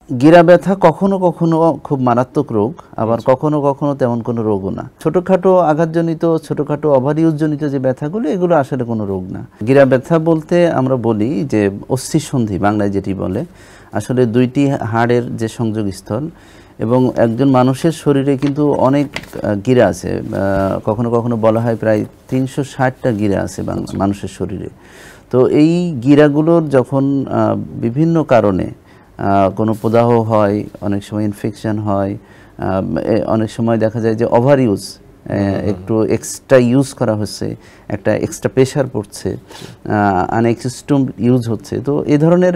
গিরা ব্যথা কখনো কখনো খুব মারাত্মক রোগ, আবার কখনো কখনো তেমন কোনো রোগও না। ছোটোখাটো আঘাতজনিত, ছোটোখাটো ওভারইউজজনিত যে ব্যথাগুলো, এগুলো আসলে কোনো রোগ না। গিরা ব্যথা বলতে আমরা বলি যে অস্থিসন্ধি, বাংলায় যেটি বলে, আসলে দুইটি হাড়ের যে সংযোগস্থল, এবং একজন মানুষের শরীরে কিন্তু অনেক গিরা আছে। কখনো কখনো বলা হয় প্রায় 360টা গিরা আছে মানুষের শরীরে। তো এই গিরাগুলোর যখন বিভিন্ন কারণে কোনো প্রদাহ হয়, অনেক সময় ইনফেকশন হয়, অনেক সময় দেখা যায় যে ওভার ইউজ, একটু এক্সট্রা ইউজ করা হচ্ছে, একটা এক্সট্রা প্রেশার পড়ছে, আনএক্সিস্টেম ইউজ হচ্ছে। তো এই ধরনের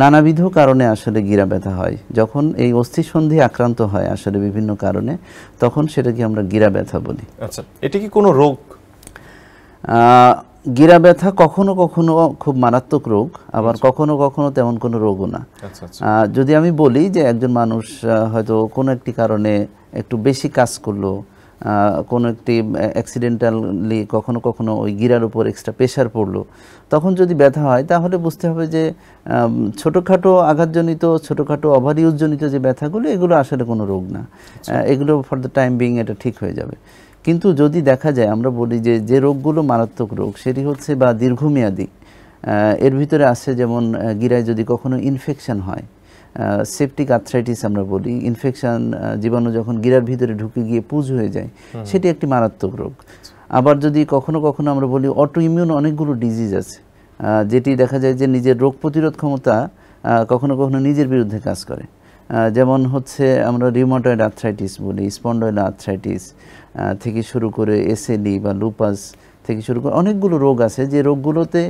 নানাবিধ কারণে আসলে গিরা ব্যথা হয়। যখন এই অস্থিসন্ধি আক্রান্ত হয় আসলে বিভিন্ন কারণে, তখন সেটাকে আমরা গিরা ব্যথা বলি। আচ্ছা, এটা কি কোনো রোগ? গিরা ব্যথা কখনো কখনো খুব মারাত্মক রোগ, আবার কখনো কখনো তেমন কোনো রোগও না। যদি আমি বলি যে একজন মানুষ হয়তো কোনো একটি কারণে একটু বেশি কাজ করলো, কোনো একটি অ্যাক্সিডেন্টালি কখনো কখনো ওই গিরার উপর এক্সট্রা প্রেশার পড়লো, তখন যদি ব্যথা হয় তাহলে বুঝতে হবে যে ছোটোখাটো আঘাতজনিত, ছোটোখাটো ওভারইউজজনিত যে ব্যথাগুলো, এগুলো আসলে কোনো রোগ না। এগুলো ফর দ্য টাইম বিং এটা ঠিক হয়ে যাবে। কিন্তু যদি দেখা যায়, আমরা বলি যে যে রোগগুলো মারাত্মক রোগ সেটি হচ্ছে বা দীর্ঘমেয়াদী, এর ভিতরে আছে যেমন গিরায় যদি কখনো ইনফেকশন হয়, সেপটিক আর্থ্রাইটিস আমরা বলি, ইনফেকশন জীবাণু যখন গিরার ভিতরে ঢুকে গিয়ে পুঁজ হয়ে যায়, সেটি একটি মারাত্মক রোগ। আবার যদি কখনো কখনো আমরা বলি অটো ইমিউন অনেকগুলো ডিজিজ আছে, যেটি দেখা যায় যে নিজের রোগ প্রতিরোধ ক্ষমতা কখনো কখনো নিজের বিরুদ্ধে কাজ করে। যেমন হচ্ছে আমরা রিউমাটয়েড আর্থ্রাইটিস বলি, স্পন্ডাইল আর্থ্রাইটিস থেকে শুরু করে এসএলই বা লুপাস থেকে শুরু করে অনেকগুলো রোগ আছে, যে রোগগুলোতে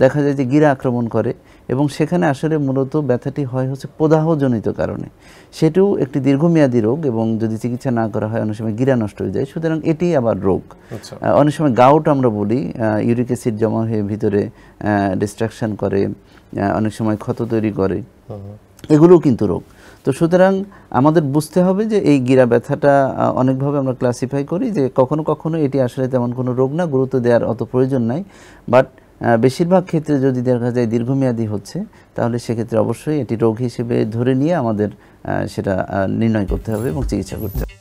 দেখা যায় যে গিরা আক্রমণ করে, এবং সেখানে আসলে মূলত ব্যথাটি হয় হচ্ছে প্রদাহজনিত কারণে। সেটিও একটি দীর্ঘমেয়াদী রোগ, এবং যদি চিকিৎসা না করা হয় অনেক সময় গিরা নষ্ট হয়ে যায়। সুতরাং এটি আবার রোগ। অনেক সময় গাউট আমরা বলি, ইউরিক অ্যাসিড জমা হয়ে ভিতরে ডিস্ট্রাকশন করে, অনেক সময় ক্ষত তৈরি করে, এগুলোও কিন্তু রোগ। তো সুতরাং আমাদের বুঝতে হবে যে এই গিরা ব্যথাটা অনেকভাবে আমরা ক্লাসিফাই করি, যে কখনো কখনো এটি আসলে তেমন কোনো রোগ না, গুরুত্ব দেওয়ার অত প্রয়োজন নাই। বাট বেশিরভাগ ক্ষেত্রে যদি দেখা যায় দীর্ঘমেয়াদী হচ্ছে, তাহলে সেক্ষেত্রে অবশ্যই এটি রোগ হিসেবে ধরে নিয়ে আমাদের সেটা নির্ণয় করতে হবে এবং চিকিৎসা করতে হবে।